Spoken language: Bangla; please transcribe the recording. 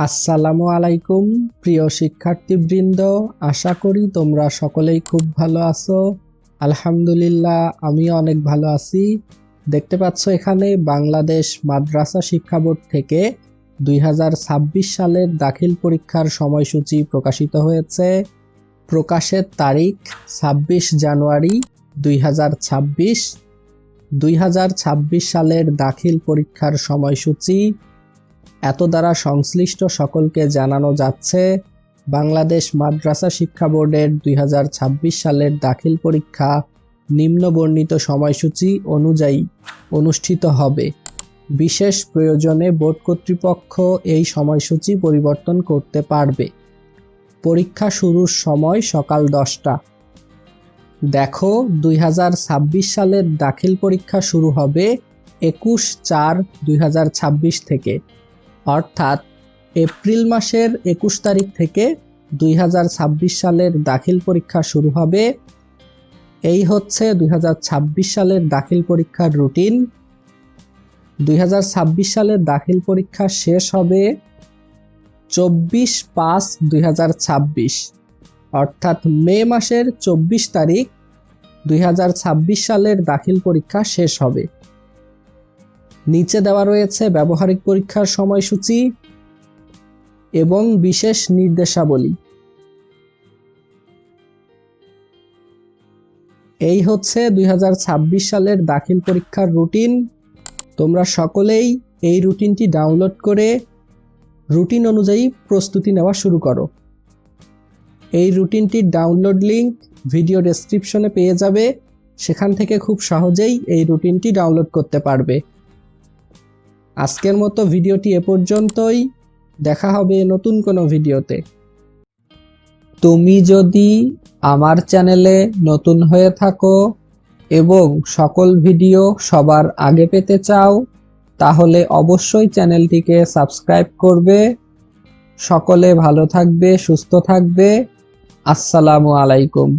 আসসালামু আলাইকুম প্রিয় শিক্ষার্থীবৃন্দ, আশা করি তোমরা সকলেই খুব ভালো আছো। আলহামদুলিল্লাহ, আমিও অনেক ভালো আছি। দেখতে পাচ্ছ এখানে বাংলাদেশ মাদ্রাসা শিক্ষা বোর্ড থেকে 2026 সালের দাখিল পরীক্ষার সময়সূচি প্রকাশিত হয়েছে। প্রকাশের তারিখ 26 জানুয়ারি 2026। 2026 সালের দাখিল পরীক্ষার সময়সূচি এত দ্বারা সংশ্লিষ্ট সকলকে জানানো যাচ্ছে, বাংলাদেশ মাদ্রাসা শিক্ষা বোর্ডের 2026 সালের দাখিল পরীক্ষা নিম্নবর্ণিত সময়সূচি অনুযায়ী অনুষ্ঠিত হবে। বিশেষ প্রয়োজনে বোর্ড কর্তৃপক্ষ এই সময়সূচি পরিবর্তন করতে পারবে। পরীক্ষা শুরুর সময় সকাল 10টা। দেখো, 2026 সালের দাখিল পরীক্ষা শুরু হবে 21/4/2026 থেকে, অর্থাৎ এপ্রিল মাসের 21 তারিখ থেকে 2026 সালের দাখিল পরীক্ষা শুরু হবে। এই হচ্ছে 2026 সালের দাখিল পরীক্ষার রুটিন। 2026 সালের দাখিল পরীক্ষা শেষ হবে 24/5/2026, অর্থাৎ মে মাসের 24 তারিখ 2026 সালের দাখিল পরীক্ষা শেষ হবে। নিচে দেওয়া রয়েছে ব্যবহারিক পরীক্ষার সময়সূচি এবং বিশেষ নির্দেশাবলী। এই হচ্ছে 2026 সালের দাখিল পরীক্ষার রুটিন। তোমরা সকলেই এই রুটিনটি ডাউনলোড করে রুটিন অনুযায়ী প্রস্তুতি নেওয়া শুরু করো। এই রুটিনটির ডাউনলোড লিংক ভিডিও ডেসক্রিপশনে পেয়ে যাবে, সেখান থেকে খুব সহজেই এই রুটিনটি ডাউনলোড করতে পারবে। আজকের মতো ভিডিওটি এ পর্যন্তই। দেখা হবে নতুন কোনো ভিডিওতে। তুমি যদি আমার চ্যানেলে নতুন হয়ে থাকো এবং সকল ভিডিও সবার আগে পেতে চাও, তাহলে অবশ্যই চ্যানেলটিকে সাবস্ক্রাইব করবে। সকলে ভালো থাকবে, সুস্থ থাকবে। আসসালামু আলাইকুম।